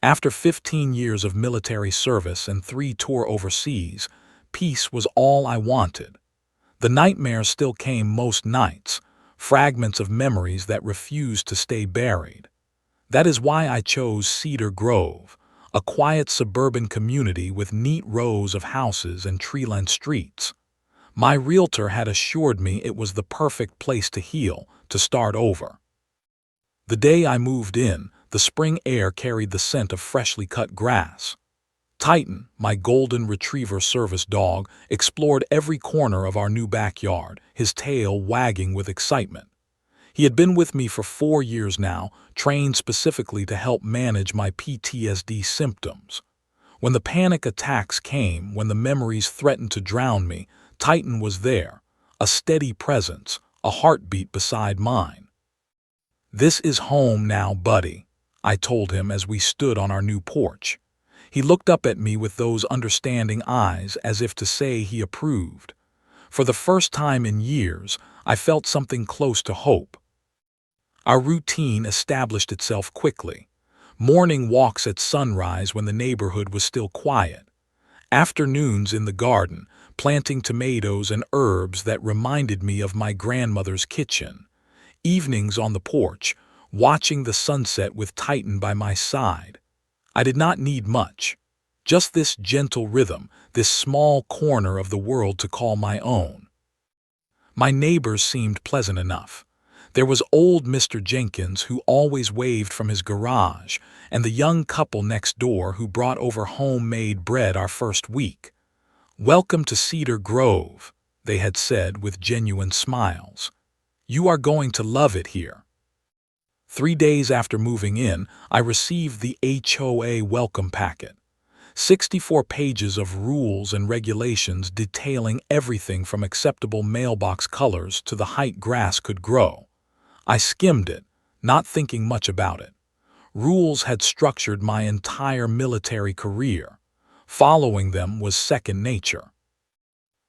After 15 years of military service and 3 tours overseas, peace was all I wanted. The nightmares still came most nights, fragments of memories that refused to stay buried. That is why I chose Cedar Grove, a quiet suburban community with neat rows of houses and tree-lined streets. My realtor had assured me it was the perfect place to heal, to start over. The day I moved in, the spring air carried the scent of freshly cut grass. Titan, my golden retriever service dog, explored every corner of our new backyard, his tail wagging with excitement. He had been with me for 4 years now, trained specifically to help manage my PTSD symptoms. When the panic attacks came, when the memories threatened to drown me, Titan was there, a steady presence, a heartbeat beside mine. "This is home now, buddy," I told him as we stood on our new porch. He looked up at me with those understanding eyes as if to say he approved. For the first time in years, I felt something close to hope. Our routine established itself quickly. Morning walks at sunrise when the neighborhood was still quiet. Afternoons in the garden, planting tomatoes and herbs that reminded me of my grandmother's kitchen. Evenings on the porch, watching the sunset with Titan by my side. I did not need much. Just this gentle rhythm, this small corner of the world to call my own. My neighbors seemed pleasant enough. There was old Mr. Jenkins, who always waved from his garage, and the young couple next door who brought over homemade bread our first week. "Welcome to Cedar Grove," they had said with genuine smiles. "You are going to love it here." 3 days after moving in, I received the HOA welcome packet. 64 pages of rules and regulations detailing everything from acceptable mailbox colors to the height grass could grow. I skimmed it, not thinking much about it. Rules had structured my entire military career. Following them was second nature.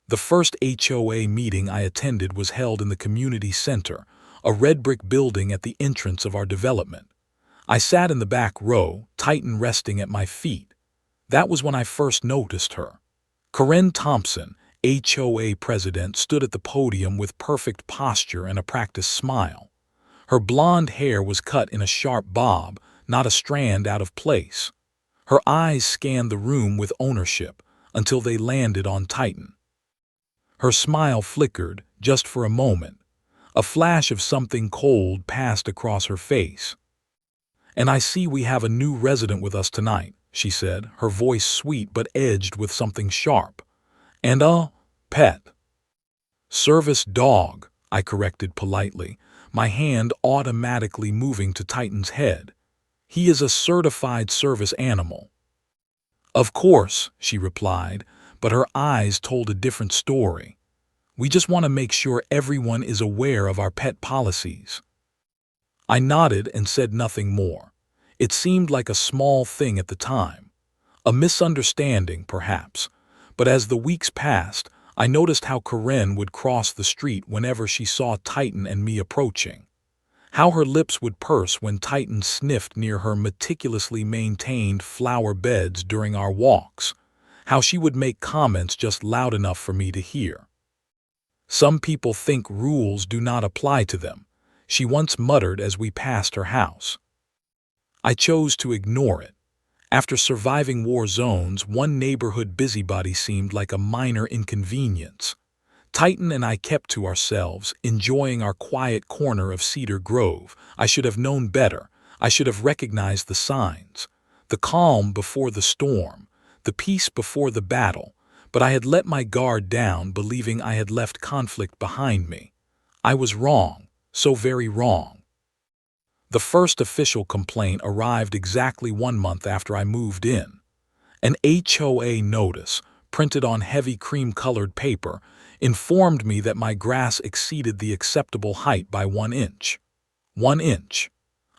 The first HOA meeting I attended was held in the community center, a red brick building at the entrance of our development. I sat in the back row, Titan resting at my feet. That was when I first noticed her. Karen Thompson, HOA president, stood at the podium with perfect posture and a practiced smile. Her blonde hair was cut in a sharp bob, not a strand out of place. Her eyes scanned the room with ownership until they landed on Titan. Her smile flickered, just for a moment. A flash of something cold passed across her face. "And I see we have a new resident with us tonight," she said, her voice sweet but edged with something sharp. "And a pet." "Service dog," I corrected politely, my hand automatically moving to Titan's head. "He is a certified service animal." "Of course," she replied, but her eyes told a different story. "We just want to make sure everyone is aware of our pet policies." I nodded and said nothing more. It seemed like a small thing at the time. A misunderstanding, perhaps. But as the weeks passed, I noticed how Karen would cross the street whenever she saw Titan and me approaching. How her lips would purse when Titan sniffed near her meticulously maintained flower beds during our walks. How she would make comments just loud enough for me to hear. "Some people think rules do not apply to them," she once muttered as we passed her house. I chose to ignore it. After surviving war zones, one neighborhood busybody seemed like a minor inconvenience. Titan and I kept to ourselves, enjoying our quiet corner of Cedar Grove. I should have known better. I should have recognized the signs. The calm before the storm, the peace before the battle. But I had let my guard down, believing I had left conflict behind me. I was wrong, so very wrong. The first official complaint arrived exactly 1 month after I moved in. An HOA notice, printed on heavy cream-colored paper, informed me that my grass exceeded the acceptable height by 1 inch. 1 inch.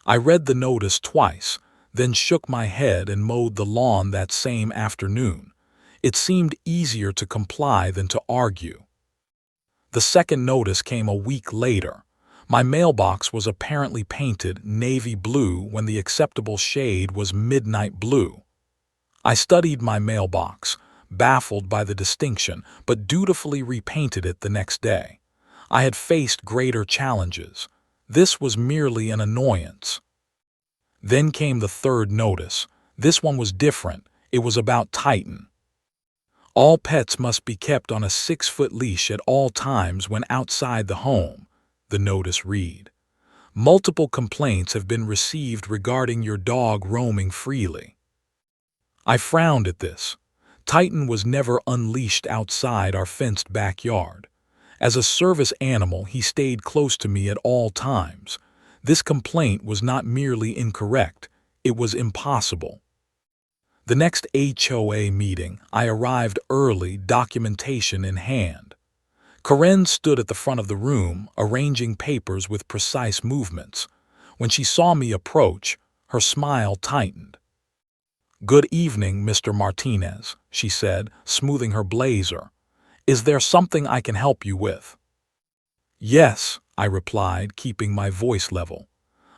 I read the notice twice, then shook my head and mowed the lawn that same afternoon. It seemed easier to comply than to argue. The second notice came a week later. My mailbox was apparently painted navy blue when the acceptable shade was midnight blue. I studied my mailbox, baffled by the distinction, but dutifully repainted it the next day. I had faced greater challenges. This was merely an annoyance. Then came the third notice. This one was different. It was about Titan. All pets must be kept on a 6-foot leash at all times when outside the home, the notice read. Multiple complaints have been received regarding your dog roaming freely. I frowned at this. Titan was never unleashed outside our fenced backyard. As a service animal, he stayed close to me at all times. This complaint was not merely incorrect, it was impossible. The next HOA meeting, I arrived early, documentation in hand. Karen stood at the front of the room, arranging papers with precise movements. When she saw me approach, her smile tightened. "Good evening, Mr. Martinez," she said, smoothing her blazer. "Is there something I can help you with?" "Yes," I replied, keeping my voice level.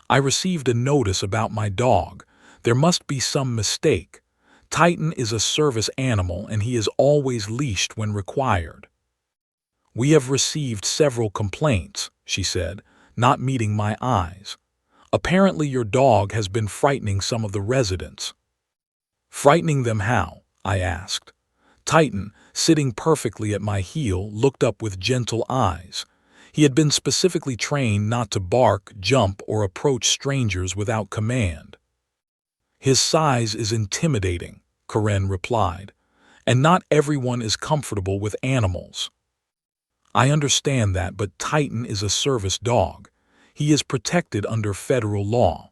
"I received a notice about my dog. There must be some mistake. Titan is a service animal and he is always leashed when required." "We have received several complaints," she said, not meeting my eyes. "Apparently your dog has been frightening some of the residents." "Frightening them how?" I asked. Titan, sitting perfectly at my heel, looked up with gentle eyes. He had been specifically trained not to bark, jump, or approach strangers without command. "His size is intimidating," Karen replied, "and not everyone is comfortable with animals." "I understand that, but Titan is a service dog. He is protected under federal law."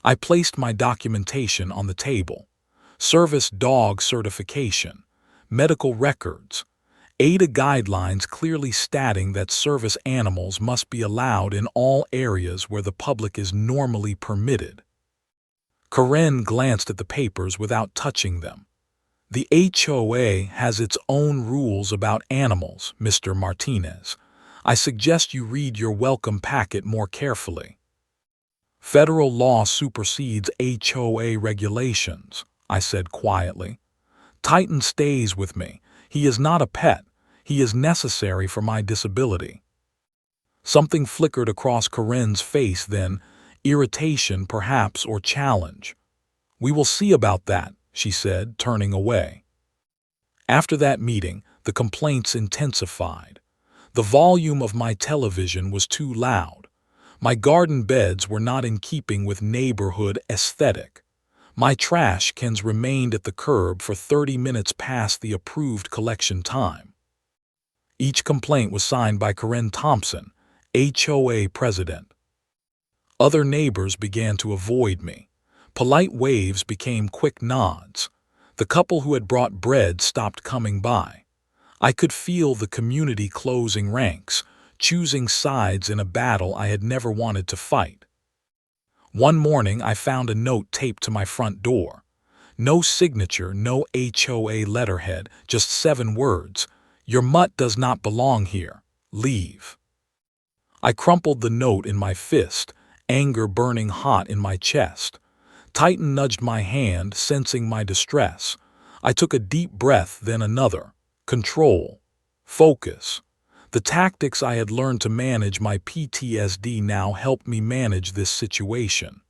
I placed my documentation on the table. Service dog certification, medical records, ADA guidelines clearly stating that service animals must be allowed in all areas where the public is normally permitted. Karen glanced at the papers without touching them. "The HOA has its own rules about animals, Mr. Martinez. I suggest you read your welcome packet more carefully." "Federal law supersedes HOA regulations," I said quietly. "Titan stays with me. He is not a pet. He is necessary for my disability." Something flickered across Karen's face then, irritation perhaps or challenge. "We will see about that," she said, turning away. After that meeting, the complaints intensified. The volume of my television was too loud. My garden beds were not in keeping with neighborhood aesthetic. My trash cans remained at the curb for 30 minutes past the approved collection time. Each complaint was signed by Karen Thompson, HOA president. Other neighbors began to avoid me. Polite waves became quick nods. The couple who had brought bread stopped coming by. I could feel the community closing ranks, choosing sides in a battle I had never wanted to fight. One morning I found a note taped to my front door. No signature, no HOA letterhead, just 7 words. "Your mutt does not belong here. Leave." I crumpled the note in my fist, anger burning hot in my chest. Titan nudged my hand, sensing my distress. I took a deep breath, then another. Control. Focus. The tactics I had learned to manage my PTSD now helped me manage this situation.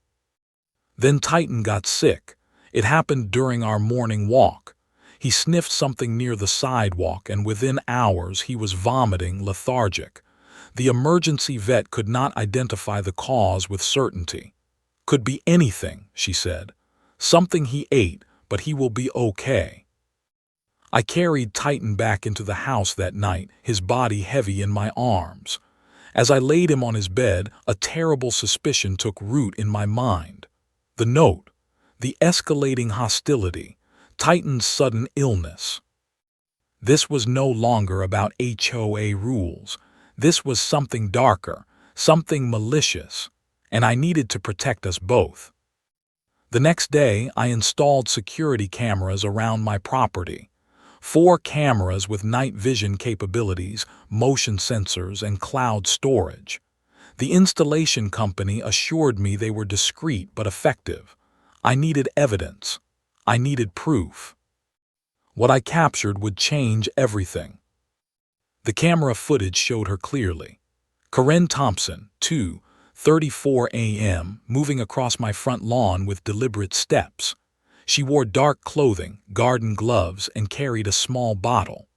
Then Titan got sick. It happened during our morning walk. He sniffed something near the sidewalk, and within hours he was vomiting, lethargic. The emergency vet could not identify the cause with certainty. "Could be anything," she said. "Something he ate, but he will be okay." I carried Titan back into the house that night, his body heavy in my arms. As I laid him on his bed, a terrible suspicion took root in my mind. The note, the escalating hostility, Titan's sudden illness. This was no longer about HOA rules. This was something darker, something malicious, and I needed to protect us both. The next day, I installed security cameras around my property. 4 cameras with night vision capabilities, motion sensors, and cloud storage. The installation company assured me they were discreet but effective. I needed evidence. I needed proof. What I captured would change everything. The camera footage showed her clearly. Karen Thompson, 2:34 a.m., moving across my front lawn with deliberate steps. She wore dark clothing, garden gloves, and carried a small bottle.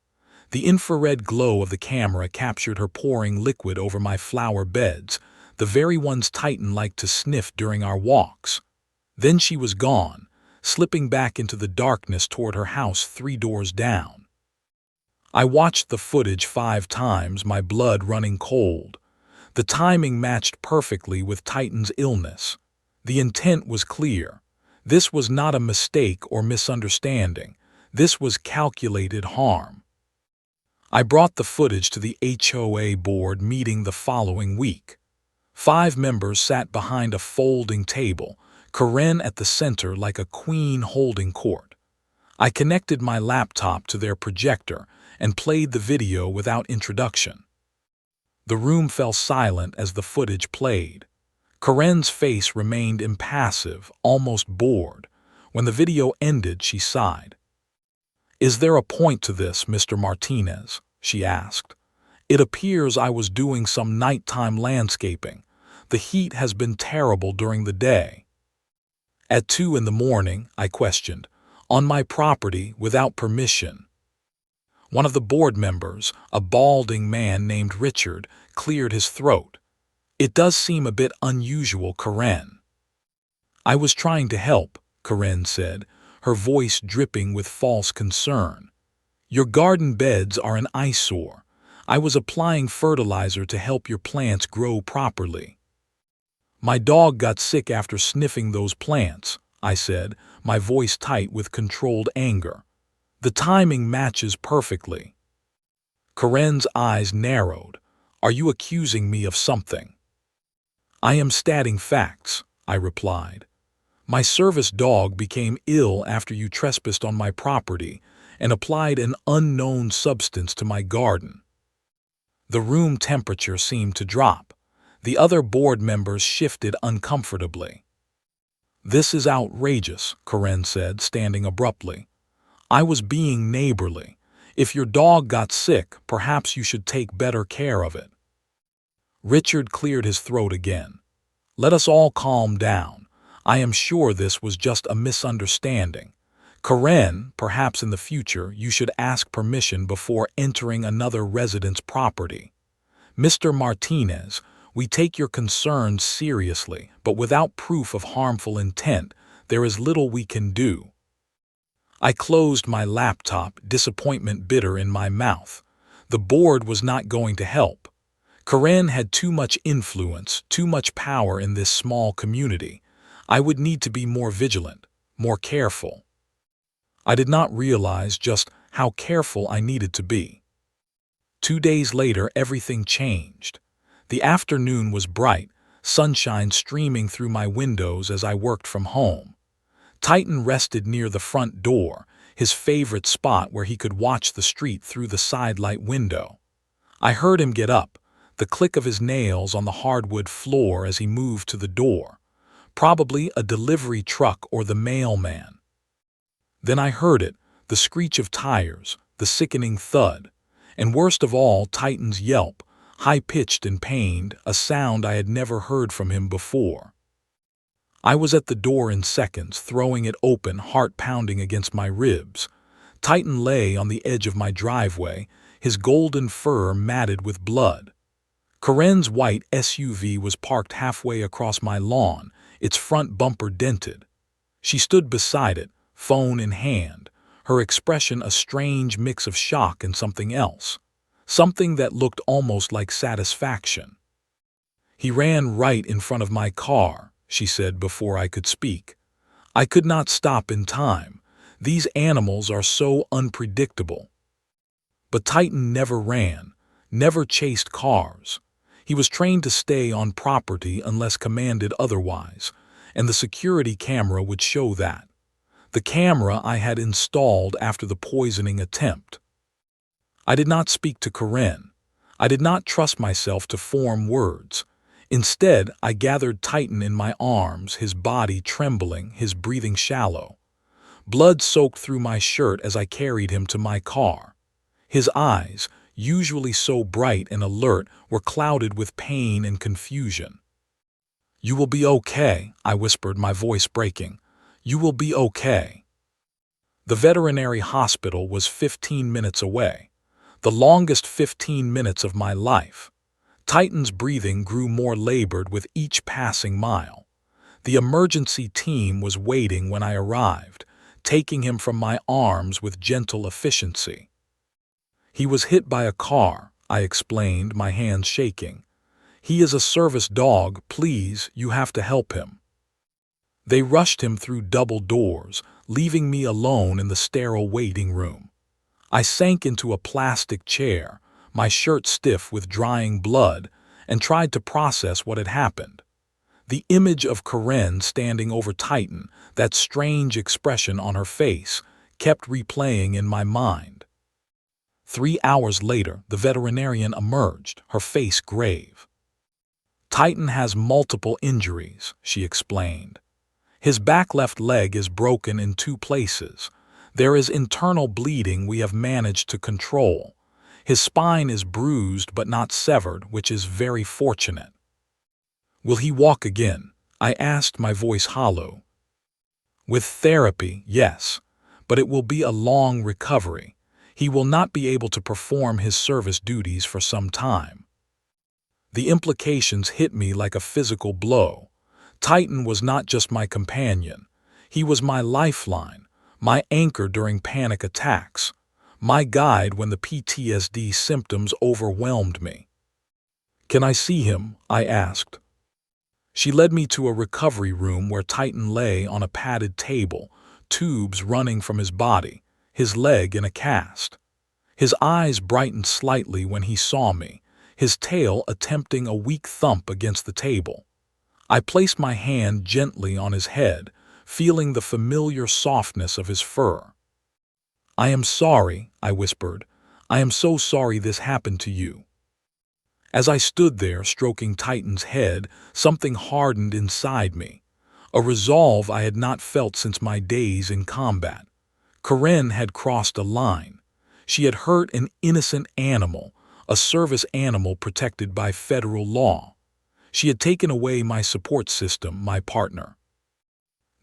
The infrared glow of the camera captured her pouring liquid over my flower beds, the very ones Titan liked to sniff during our walks. Then she was gone, slipping back into the darkness toward her house 3 doors down. I watched the footage 5 times, my blood running cold. The timing matched perfectly with Titan's illness. The intent was clear. This was not a mistake or misunderstanding. This was calculated harm. I brought the footage to the HOA board meeting the following week. 5 members sat behind a folding table, Karen at the center like a queen holding court. I connected my laptop to their projector and played the video without introduction. The room fell silent as the footage played. Karen's face remained impassive, almost bored. When the video ended, she sighed. "Is there a point to this, Mr. Martinez?" she asked. "It appears I was doing some nighttime landscaping. The heat has been terrible during the day." "At 2 in the morning," I questioned, "on my property without permission." One of the board members, a balding man named Richard, cleared his throat. "It does seem a bit unusual, Karen." "I was trying to help," Karen said, her voice dripping with false concern. "Your garden beds are an eyesore. I was applying fertilizer to help your plants grow properly." "My dog got sick after sniffing those plants," I said, my voice tight with controlled anger. "The timing matches perfectly." Karen's eyes narrowed. "Are you accusing me of something?" "I am stating facts," I replied. "My service dog became ill after you trespassed on my property and applied an unknown substance to my garden." The room temperature seemed to drop. The other board members shifted uncomfortably. "This is outrageous," Karen said, standing abruptly. "I was being neighborly. If your dog got sick, perhaps you should take better care of it." Richard cleared his throat again. "Let us all calm down. I am sure this was just a misunderstanding. Karen, perhaps in the future you should ask permission before entering another resident's property. Mr. Martinez, we take your concerns seriously, but without proof of harmful intent, there is little we can do." I closed my laptop, disappointment bitter in my mouth. The board was not going to help. Karen had too much influence, too much power in this small community. I would need to be more vigilant, more careful. I did not realize just how careful I needed to be. 2 days later, everything changed. The afternoon was bright, sunshine streaming through my windows as I worked from home. Titan rested near the front door, his favorite spot where he could watch the street through the sidelight window. I heard him get up, the click of his nails on the hardwood floor as he moved to the door. Probably a delivery truck or the mailman. Then I heard it, the screech of tires, the sickening thud, and worst of all, Titan's yelp, high-pitched and pained, a sound I had never heard from him before. I was at the door in seconds, throwing it open, heart pounding against my ribs. Titan lay on the edge of my driveway, his golden fur matted with blood. Karen's white SUV was parked halfway across my lawn, its front bumper dented. She stood beside it, phone in hand, her expression a strange mix of shock and something else, something that looked almost like satisfaction. "He ran right in front of my car," she said before I could speak. "I could not stop in time. These animals are so unpredictable." But Titan never ran, never chased cars. He was trained to stay on property unless commanded otherwise, and the security camera would show that. The camera I had installed after the poisoning attempt. I did not speak to Karen. I did not trust myself to form words. Instead, I gathered Titan in my arms, his body trembling, his breathing shallow. Blood soaked through my shirt as I carried him to my car. His eyes, usually so bright and alert, were clouded with pain and confusion. "You will be okay," I whispered, my voice breaking. "You will be okay." The veterinary hospital was 15 minutes away, the longest 15 minutes of my life. Titan's breathing grew more labored with each passing mile. The emergency team was waiting when I arrived, taking him from my arms with gentle efficiency. "He was hit by a car," I explained, my hands shaking. "He is a service dog. Please, you have to help him." They rushed him through double doors, leaving me alone in the sterile waiting room. I sank into a plastic chair, my shirt stiff with drying blood, and tried to process what had happened. The image of Karen standing over Titan, that strange expression on her face, kept replaying in my mind. 3 hours later, the veterinarian emerged, her face grave. "Titan has multiple injuries," she explained. "His back left leg is broken in 2 places. There is internal bleeding we have managed to control. His spine is bruised but not severed, which is very fortunate." "Will he walk again?" I asked, my voice hollow. "With therapy, yes, but it will be a long recovery. He will not be able to perform his service duties for some time." The implications hit me like a physical blow. Titan was not just my companion. He was my lifeline, my anchor during panic attacks, my guide when the PTSD symptoms overwhelmed me. "Can I see him?" I asked. She led me to a recovery room where Titan lay on a padded table, tubes running from his body, his leg in a cast. His eyes brightened slightly when he saw me, his tail attempting a weak thump against the table. I placed my hand gently on his head, feeling the familiar softness of his fur. "I am sorry," I whispered. "I am so sorry this happened to you." As I stood there stroking Titan's head, something hardened inside me, a resolve I had not felt since my days in combat. Karen had crossed a line. She had hurt an innocent animal, a service animal protected by federal law. She had taken away my support system, my partner.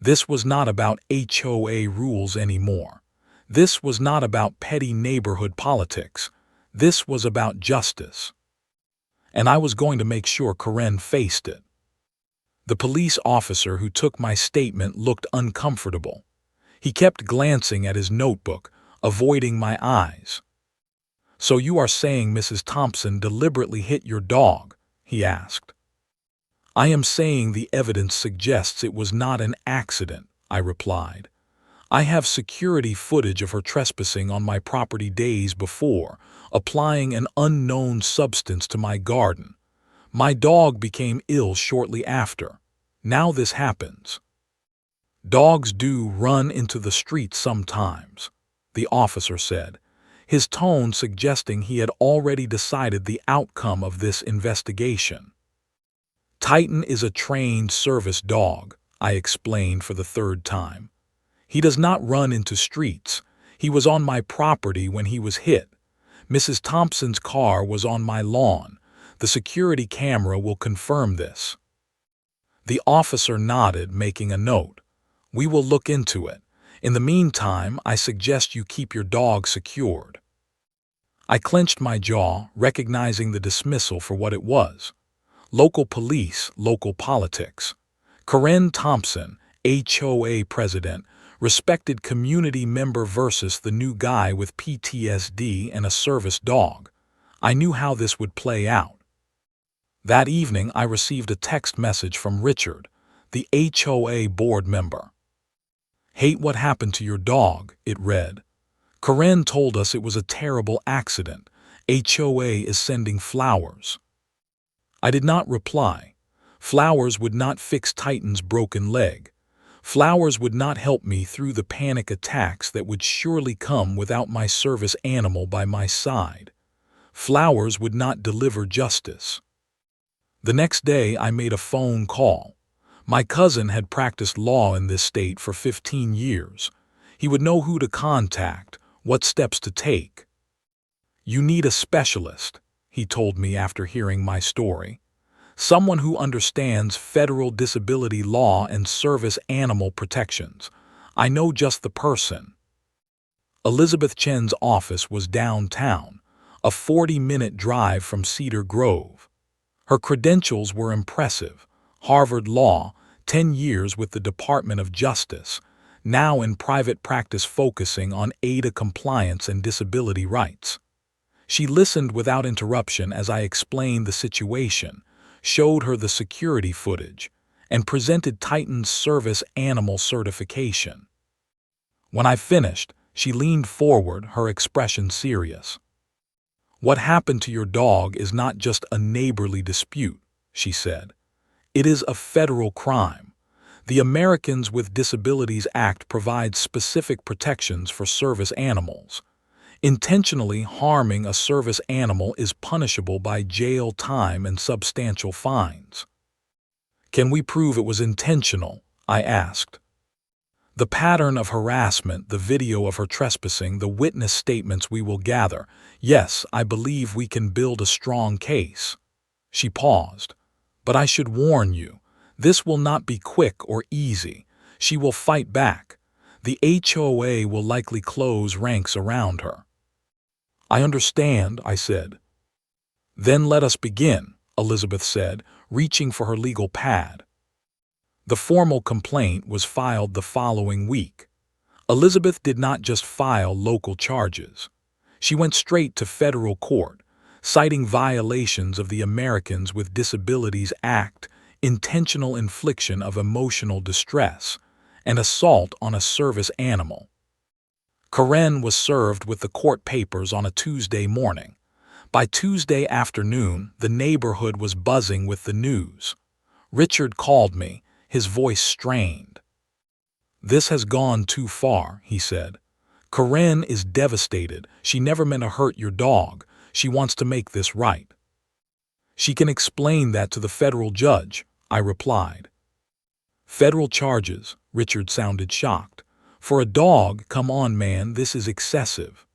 This was not about HOA rules anymore. This was not about petty neighborhood politics. This was about justice. And I was going to make sure Karen faced it. The police officer who took my statement looked uncomfortable. He kept glancing at his notebook, avoiding my eyes. "So you are saying Mrs. Thompson deliberately hit your dog?" he asked. "I am saying the evidence suggests it was not an accident," I replied. "I have security footage of her trespassing on my property days before, applying an unknown substance to my garden. My dog became ill shortly after. Now this happens." "Dogs do run into the street sometimes," the officer said, his tone suggesting he had already decided the outcome of this investigation. "Titan is a trained service dog," I explained for the 3rd time. "He does not run into streets. He was on my property when he was hit. Mrs. Thompson's car was on my lawn. The security camera will confirm this." The officer nodded, making a note. "We will look into it. In the meantime, I suggest you keep your dog secured." I clenched my jaw, recognizing the dismissal for what it was. Local police, local politics. Karen Thompson, HOA president, respected community member versus the new guy with PTSD and a service dog. I knew how this would play out. That evening, I received a text message from Richard, the HOA board member. "Hate what happened to your dog," it read. "Karen told us it was a terrible accident. HOA is sending flowers." I did not reply. Flowers would not fix Titan's broken leg. Flowers would not help me through the panic attacks that would surely come without my service animal by my side. Flowers would not deliver justice. The next day, I made a phone call. My cousin had practiced law in this state for 15 years. He would know who to contact, what steps to take. "You need a specialist," he told me after hearing my story. "Someone who understands federal disability law and service animal protections. I know just the person." Elizabeth Chen's office was downtown, a 40-minute drive from Cedar Grove. Her credentials were impressive: Harvard Law, 10 years with the Department of Justice, now in private practice focusing on ADA compliance and disability rights. She listened without interruption as I explained the situation, showed her the security footage, and presented Titan's service animal certification. When I finished, she leaned forward, her expression serious. "What happened to your dog is not just a neighborly dispute," she said. "It is a federal crime. The Americans with Disabilities Act provides specific protections for service animals. Intentionally harming a service animal is punishable by jail time and substantial fines." "Can we prove it was intentional?" I asked. "The pattern of harassment, the video of her trespassing, the witness statements we will gather. Yes, I believe we can build a strong case." She paused. "But I should warn you, this will not be quick or easy. She will fight back. The HOA will likely close ranks around her." "I understand," I said. "Then let us begin," Elizabeth said, reaching for her legal pad. The formal complaint was filed the following week. Elizabeth did not just file local charges. She went straight to federal court, citing violations of the Americans with Disabilities Act, intentional infliction of emotional distress, and assault on a service animal. Karen was served with the court papers on a Tuesday morning. By Tuesday afternoon, the neighborhood was buzzing with the news. Richard called me, his voice strained. "This has gone too far," he said. "Karen is devastated. She never meant to hurt your dog. She wants to make this right." "She can explain that to the federal judge," I replied. "Federal charges," Richard sounded shocked. "For a dog, come on man, this is excessive."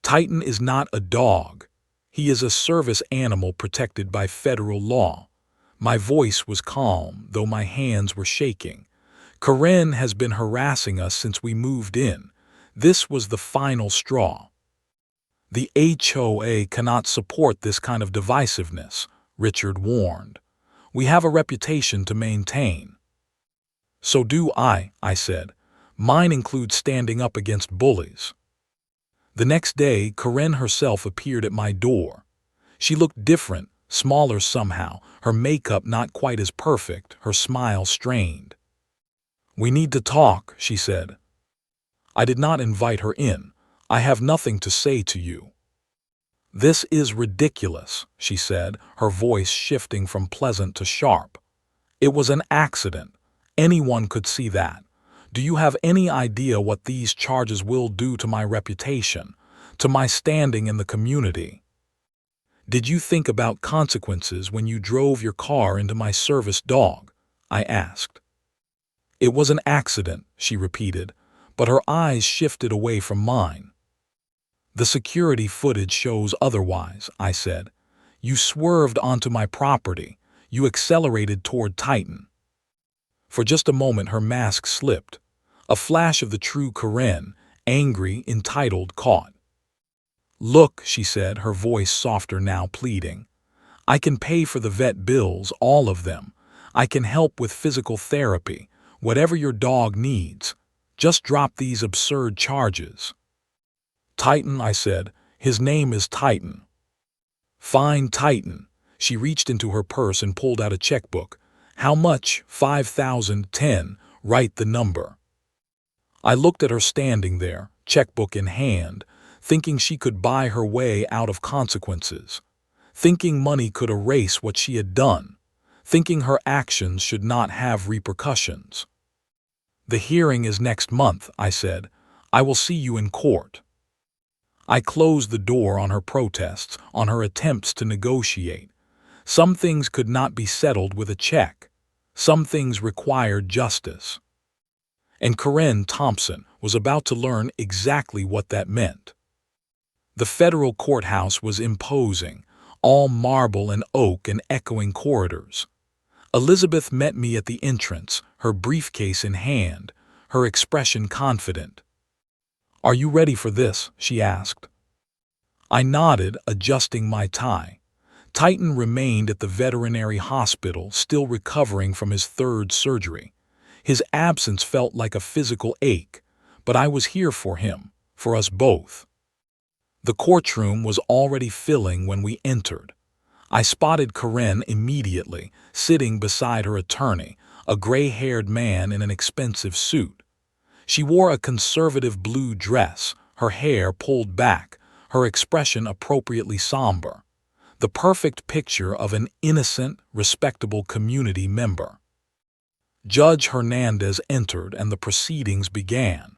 "Titan is not a dog. He is a service animal protected by federal law." My voice was calm, though my hands were shaking. "Karen has been harassing us since we moved in. This was the final straw." "The HOA cannot support this kind of divisiveness," Richard warned. "We have a reputation to maintain." "So do I said. "Mine includes standing up against bullies." The next day, Karen herself appeared at my door. She looked different, smaller somehow, her makeup not quite as perfect, her smile strained. "We need to talk," she said. I did not invite her in. "I have nothing to say to you." "This is ridiculous," she said, her voice shifting from pleasant to sharp. "It was an accident. Anyone could see that. Do you have any idea what these charges will do to my reputation, to my standing in the community? Did you think about consequences when you drove your car into my service dog?" I asked. "It was an accident," she repeated, but her eyes shifted away from mine. "The security footage shows otherwise," I said. "You swerved onto my property. You accelerated toward Titan." For just a moment her mask slipped. A flash of the true Karen, angry, entitled, caught. "Look," she said, her voice softer now, pleading. "I can pay for the vet bills, all of them. I can help with physical therapy, whatever your dog needs. Just drop these absurd charges." "Titan," I said. "His name is Titan." "Fine, Titan." She reached into her purse and pulled out a checkbook. "How much?" $5,010. Write the number." I looked at her standing there, checkbook in hand, thinking she could buy her way out of consequences, thinking money could erase what she had done, thinking her actions should not have repercussions. "The hearing is next month," I said. "I will see you in court." I closed the door on her protests, on her attempts to negotiate. Some things could not be settled with a check. Some things required justice. And Karen Thompson was about to learn exactly what that meant. The federal courthouse was imposing, all marble and oak and echoing corridors. Elizabeth met me at the entrance, her briefcase in hand, her expression confident. "Are you ready for this?" she asked. I nodded, adjusting my tie. Titan remained at the veterinary hospital, still recovering from his third surgery. His absence felt like a physical ache, but I was here for him, for us both. The courtroom was already filling when we entered. I spotted Karen immediately, sitting beside her attorney, a gray-haired man in an expensive suit. She wore a conservative blue dress, her hair pulled back, her expression appropriately somber. The perfect picture of an innocent, respectable community member. Judge Hernandez entered and the proceedings began.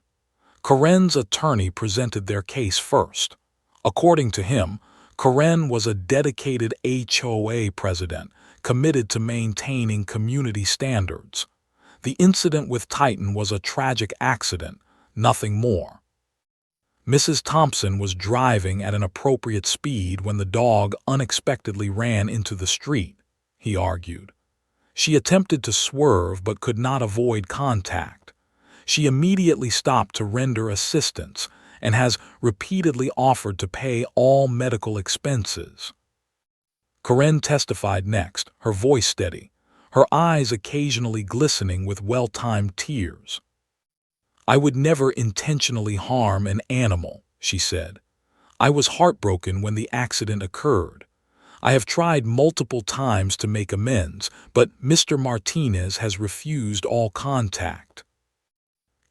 Karen's attorney presented their case first. According to him, Karen was a dedicated HOA president, committed to maintaining community standards. The incident with Titan was a tragic accident, nothing more. Mrs. Thompson was driving at an appropriate speed when the dog unexpectedly ran into the street, he argued. She attempted to swerve but could not avoid contact. She immediately stopped to render assistance and has repeatedly offered to pay all medical expenses. Karen testified next, her voice steady, her eyes occasionally glistening with well-timed tears. "I would never intentionally harm an animal," she said. "I was heartbroken when the accident occurred. I have tried multiple times to make amends, but Mr. Martinez has refused all contact."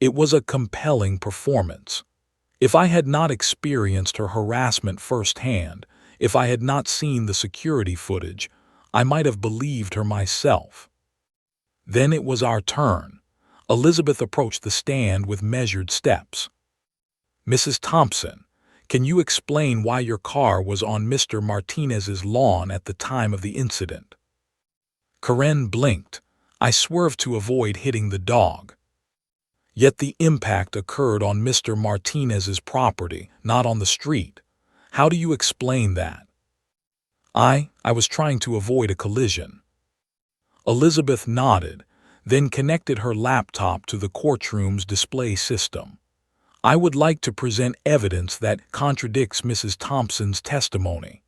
It was a compelling performance. If I had not experienced her harassment firsthand, if I had not seen the security footage, I might have believed her myself. Then it was our turn. Elizabeth approached the stand with measured steps. "Mrs. Thompson, can you explain why your car was on Mr. Martinez's lawn at the time of the incident?" Karen blinked. I swerved to avoid hitting the dog. "Yet the impact occurred on Mr. Martinez's property, not on the street. How do you explain that?" I was trying to avoid a collision." Elizabeth nodded, then connected her laptop to the courtroom's display system. "I would like to present evidence that contradicts Mrs. Thompson's testimony."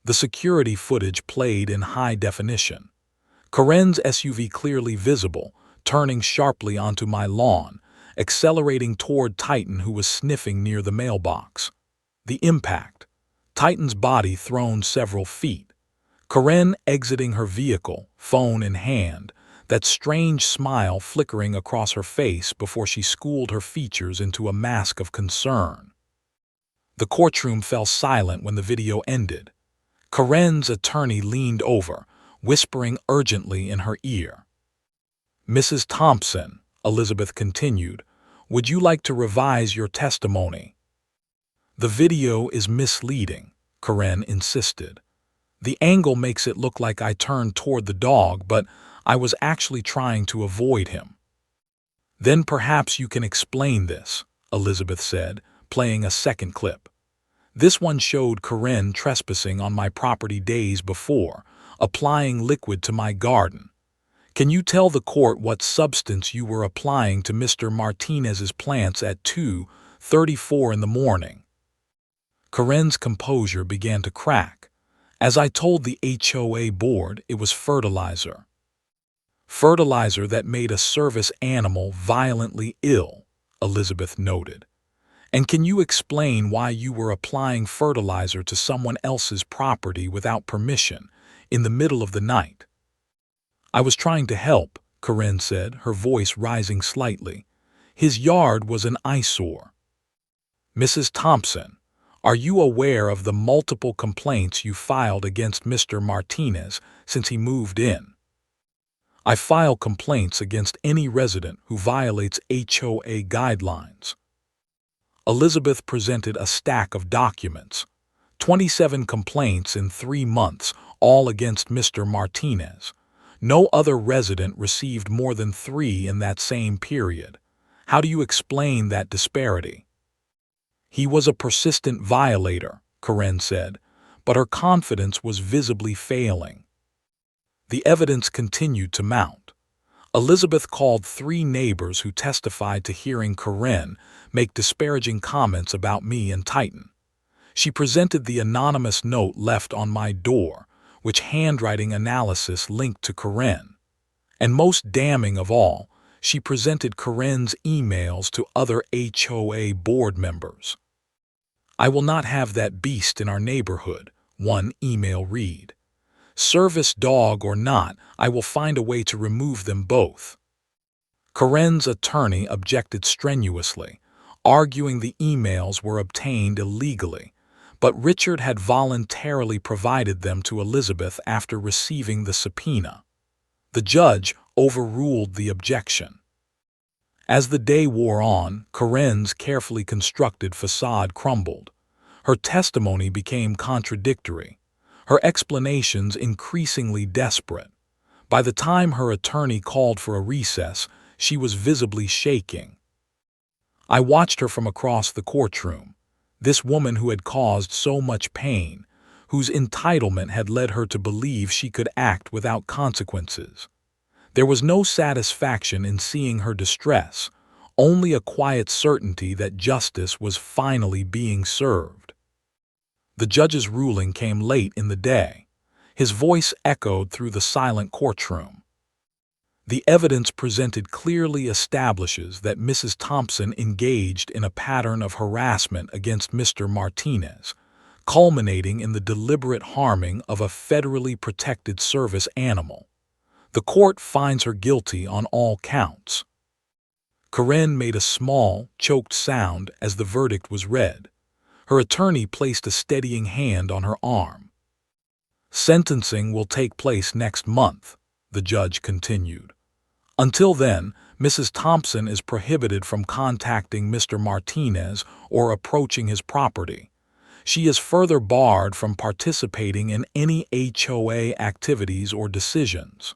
The security footage played in high definition. Karen's SUV clearly visible, turning sharply onto my lawn, accelerating toward Titan who was sniffing near the mailbox. The impact. Titan's body thrown several feet. Karen exiting her vehicle, phone in hand, that strange smile flickering across her face before she schooled her features into a mask of concern. The courtroom fell silent when the video ended. Karen's attorney leaned over, whispering urgently in her ear. "Mrs. Thompson," Elizabeth continued, "would you like to revise your testimony?" "The video is misleading," Karen insisted. "The angle makes it look like I turned toward the dog, but I was actually trying to avoid him." "Then perhaps you can explain this," Elizabeth said, playing a second clip. This one showed Karen trespassing on my property days before, applying liquid to my garden. "Can you tell the court what substance you were applying to Mr. Martinez's plants at 2:34 in the morning?" Karen's composure began to crack. "As I told the HOA board, it was fertilizer. Fertilizer that made a service animal violently ill," Elizabeth noted. "And can you explain why you were applying fertilizer to someone else's property without permission, in the middle of the night?" "I was trying to help," Karen said, her voice rising slightly. "His yard was an eyesore." "Mrs. Thompson, are you aware of the multiple complaints you filed against Mr. Martinez since he moved in?" "I file complaints against any resident who violates HOA guidelines." Elizabeth presented a stack of documents. 27 complaints in 3 months, all against Mr. Martinez. No other resident received more than 3 in that same period. How do you explain that disparity? He was a persistent violator, Karen said, but her confidence was visibly failing. The evidence continued to mount. Elizabeth called 3 neighbors who testified to hearing Karen make disparaging comments about me and Titan. She presented the anonymous note left on my door, which handwriting analysis linked to Karen. And most damning of all, she presented Karen's emails to other HOA board members. "I will not have that beast in our neighborhood," one email read. "Service dog or not, I will find a way to remove them both." Karen's attorney objected strenuously, arguing the emails were obtained illegally, but Richard had voluntarily provided them to Elizabeth after receiving the subpoena. The judge overruled the objection. As the day wore on, Karen's carefully constructed facade crumbled. Her testimony became contradictory, her explanations increasingly desperate. By the time her attorney called for a recess, she was visibly shaking. I watched her from across the courtroom, this woman who had caused so much pain, whose entitlement had led her to believe she could act without consequences. There was no satisfaction in seeing her distress, only a quiet certainty that justice was finally being served. The judge's ruling came late in the day. His voice echoed through the silent courtroom. The evidence presented clearly establishes that Mrs. Thompson engaged in a pattern of harassment against Mr. Martinez, culminating in the deliberate harming of a federally protected service animal. The court finds her guilty on all counts. Karen made a small, choked sound as the verdict was read. Her attorney placed a steadying hand on her arm. "Sentencing will take place next month," the judge continued. "Until then, Mrs. Thompson is prohibited from contacting Mr. Martinez or approaching his property. She is further barred from participating in any HOA activities or decisions."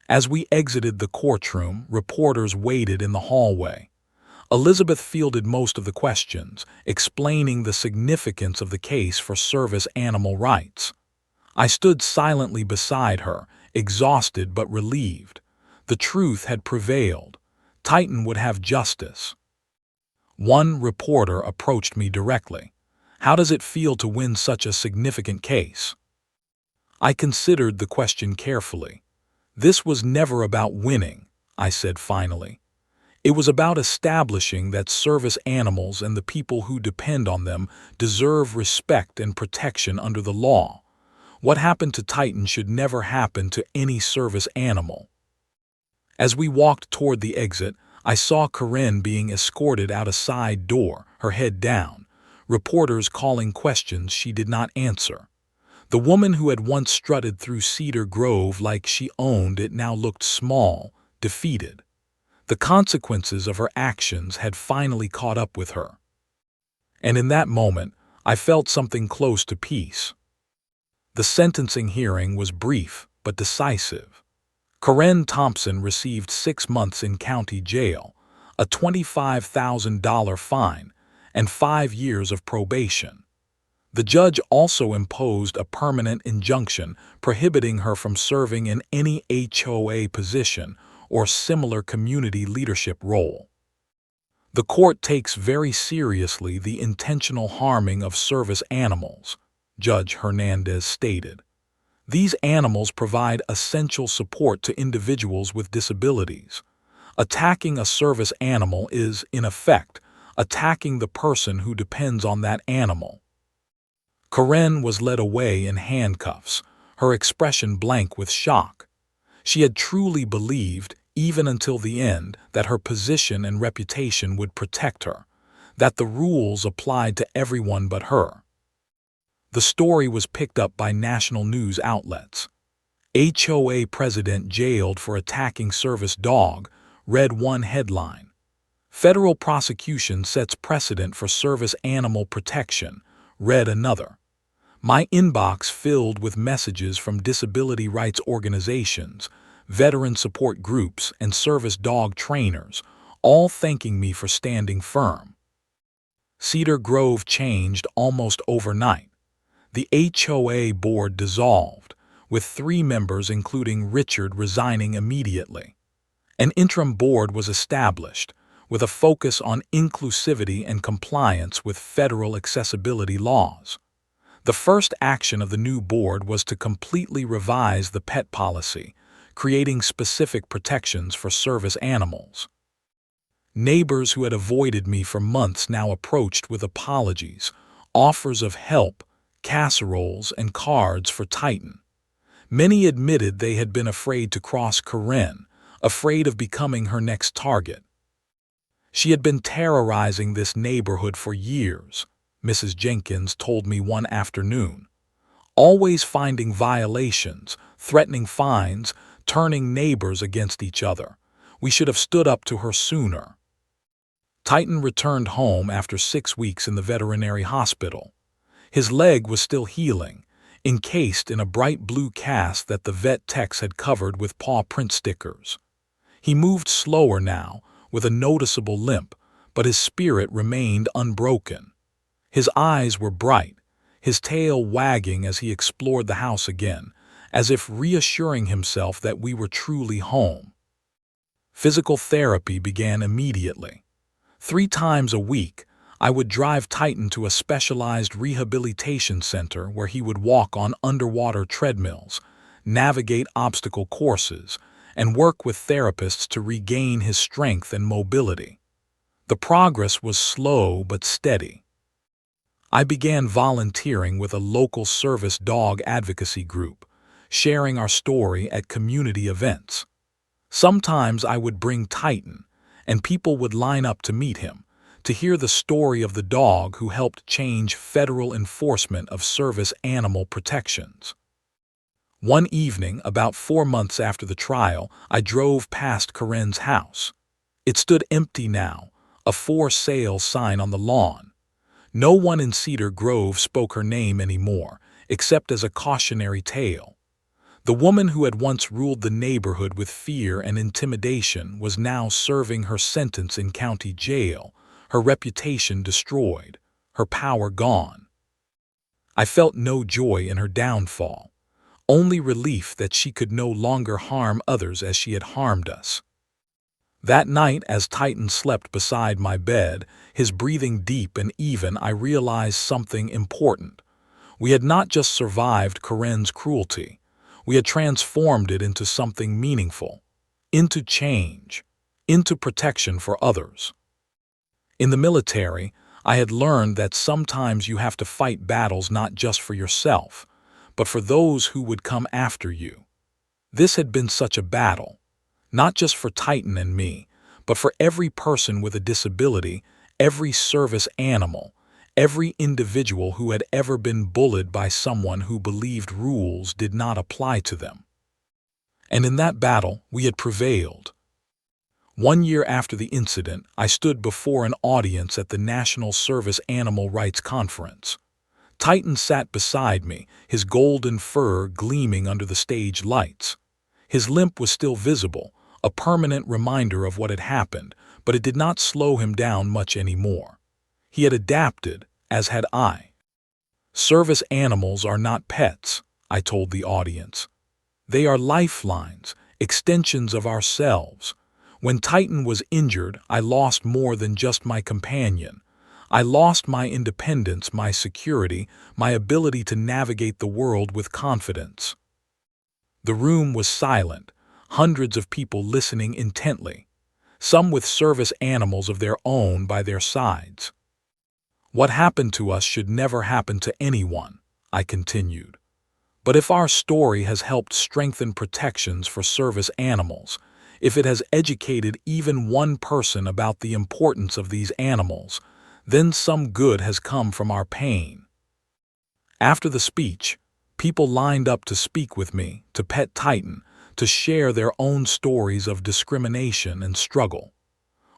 As we exited the courtroom, reporters waited in the hallway. Elizabeth fielded most of the questions, explaining the significance of the case for service animal rights. I stood silently beside her, exhausted but relieved. The truth had prevailed. Titan would have justice. One reporter approached me directly. "How does it feel to win such a significant case?" I considered the question carefully. "This was never about winning," I said finally. "It was about establishing that service animals and the people who depend on them deserve respect and protection under the law. What happened to Titan should never happen to any service animal." As we walked toward the exit, I saw Karen being escorted out a side door, her head down, reporters calling questions she did not answer. The woman who had once strutted through Cedar Grove like she owned it now looked small, defeated. The consequences of her actions had finally caught up with her. And in that moment, I felt something close to peace. The sentencing hearing was brief but decisive. Karen Thompson received 6 months in county jail, a $25,000 fine, and 5 years of probation. The judge also imposed a permanent injunction prohibiting her from serving in any HOA position or similar community leadership role. The court takes very seriously the intentional harming of service animals, Judge Hernandez stated. These animals provide essential support to individuals with disabilities. Attacking a service animal is, in effect, attacking the person who depends on that animal. Karen was led away in handcuffs, her expression blank with shock. She had truly believed, even until the end, that her position and reputation would protect her, that the rules applied to everyone but her. The story was picked up by national news outlets. HOA president jailed for attacking service dog, read one headline. Federal prosecution sets precedent for service animal protection, read another. My inbox filled with messages from disability rights organizations, veteran support groups, and service dog trainers, all thanking me for standing firm. Cedar Grove changed almost overnight. The HOA board dissolved, with 3 members including Richard resigning immediately. An interim board was established, with a focus on inclusivity and compliance with federal accessibility laws. The first action of the new board was to completely revise the pet policy, creating specific protections for service animals. Neighbors who had avoided me for months now approached with apologies, offers of help, casseroles, and cards for Titan. Many admitted they had been afraid to cross Karen, afraid of becoming her next target. She had been terrorizing this neighborhood for years, Mrs. Jenkins told me one afternoon, always finding violations, threatening fines, turning neighbors against each other. We should have stood up to her sooner. Titan returned home after 6 weeks in the veterinary hospital. His leg was still healing, encased in a bright blue cast that the vet techs had covered with paw print stickers. He moved slower now, with a noticeable limp, but his spirit remained unbroken. His eyes were bright, his tail wagging as he explored the house again, as if reassuring himself that we were truly home. Physical therapy began immediately. 3 times a week, I would drive Titan to a specialized rehabilitation center where he would walk on underwater treadmills, navigate obstacle courses, and work with therapists to regain his strength and mobility. The progress was slow but steady. I began volunteering with a local service dog advocacy group, sharing our story at community events. Sometimes I would bring Titan, and people would line up to meet him, to hear the story of the dog who helped change federal enforcement of service animal protections. One evening, about 4 months after the trial, I drove past Karen's house. It stood empty now, a for sale sign on the lawn. No one in Cedar Grove spoke her name anymore, except as a cautionary tale. The woman who had once ruled the neighborhood with fear and intimidation was now serving her sentence in county jail, her reputation destroyed, her power gone. I felt no joy in her downfall, only relief that she could no longer harm others as she had harmed us. That night, as Titan slept beside my bed, his breathing deep and even, I realized something important. We had not just survived Karen's cruelty. We had transformed it into something meaningful, into change, into protection for others. In the military, I had learned that sometimes you have to fight battles not just for yourself, but for those who would come after you. This had been such a battle, not just for Titan and me, but for every person with a disability, every service animal, every individual who had ever been bullied by someone who believed rules did not apply to them. And in that battle, we had prevailed. 1 year after the incident, I stood before an audience at the National Service Animal Rights Conference. Titan sat beside me, his golden fur gleaming under the stage lights. His limp was still visible, a permanent reminder of what had happened, but it did not slow him down much anymore. He had adapted, as had I. Service animals are not pets, I told the audience. They are lifelines, extensions of ourselves. When Titan was injured, I lost more than just my companion. I lost my independence, my security, my ability to navigate the world with confidence. The room was silent, hundreds of people listening intently, some with service animals of their own by their sides. What happened to us should never happen to anyone, I continued. But if our story has helped strengthen protections for service animals, if it has educated even one person about the importance of these animals, then some good has come from our pain. After the speech, people lined up to speak with me, to pet Titan, to share their own stories of discrimination and struggle.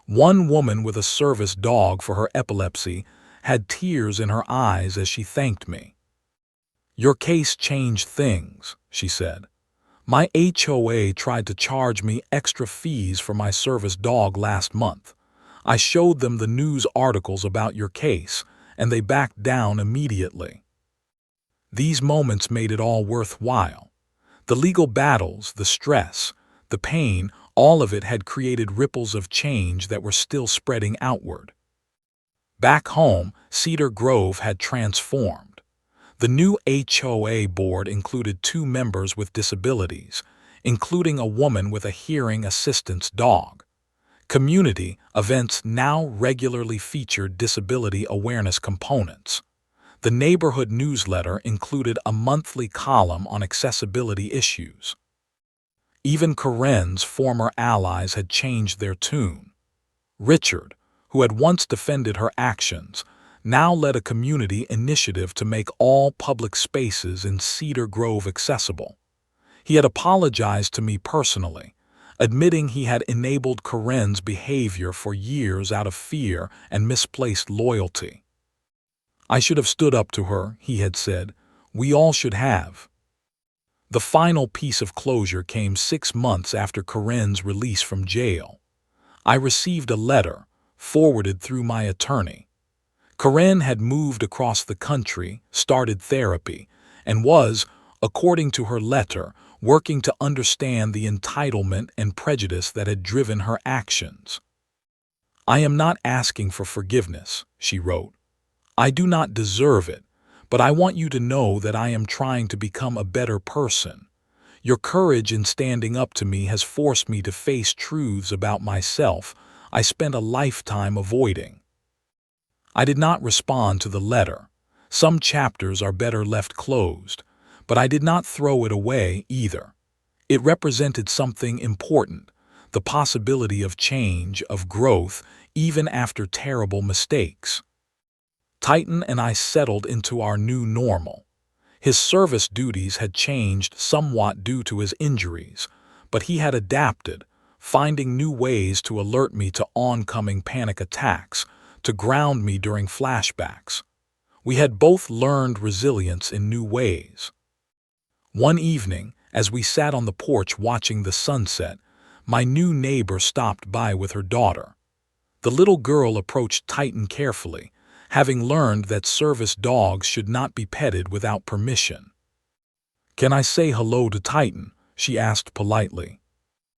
One woman with a service dog for her epilepsy had tears in her eyes as she thanked me. "Your case changed things," she said. "My HOA tried to charge me extra fees for my service dog last month. I showed them the news articles about your case, and they backed down immediately." These moments made it all worthwhile. The legal battles, the stress, the pain, all of it had created ripples of change that were still spreading outward. Back home, Cedar Grove had transformed. The new HOA board included 2 members with disabilities, including a woman with a hearing assistance dog. Community events now regularly featured disability awareness components. The neighborhood newsletter included a monthly column on accessibility issues. Even Karen's former allies had changed their tune. Richard, who had once defended her actions, now led a community initiative to make all public spaces in Cedar Grove accessible. He had apologized to me personally, admitting he had enabled Karen's behavior for years out of fear and misplaced loyalty. "I should have stood up to her," he had said. "We all should have." The final piece of closure came 6 months after Karen's release from jail. I received a letter, forwarded through my attorney. Karen had moved across the country, started therapy, and was, according to her letter, working to understand the entitlement and prejudice that had driven her actions. "I am not asking for forgiveness," she wrote. "I do not deserve it, but I want you to know that I am trying to become a better person. Your courage in standing up to me has forced me to face truths about myself I spent a lifetime avoiding." I did not respond to the letter. Some chapters are better left closed, but I did not throw it away either. It represented something important, the possibility of change, of growth, even after terrible mistakes. Titan and I settled into our new normal. His service duties had changed somewhat due to his injuries, but he had adapted, finding new ways to alert me to oncoming panic attacks, to ground me during flashbacks. We had both learned resilience in new ways. One evening, as we sat on the porch watching the sunset, my new neighbor stopped by with her daughter. The little girl approached Titan carefully, having learned that service dogs should not be petted without permission. "Can I say hello to Titan?" she asked politely.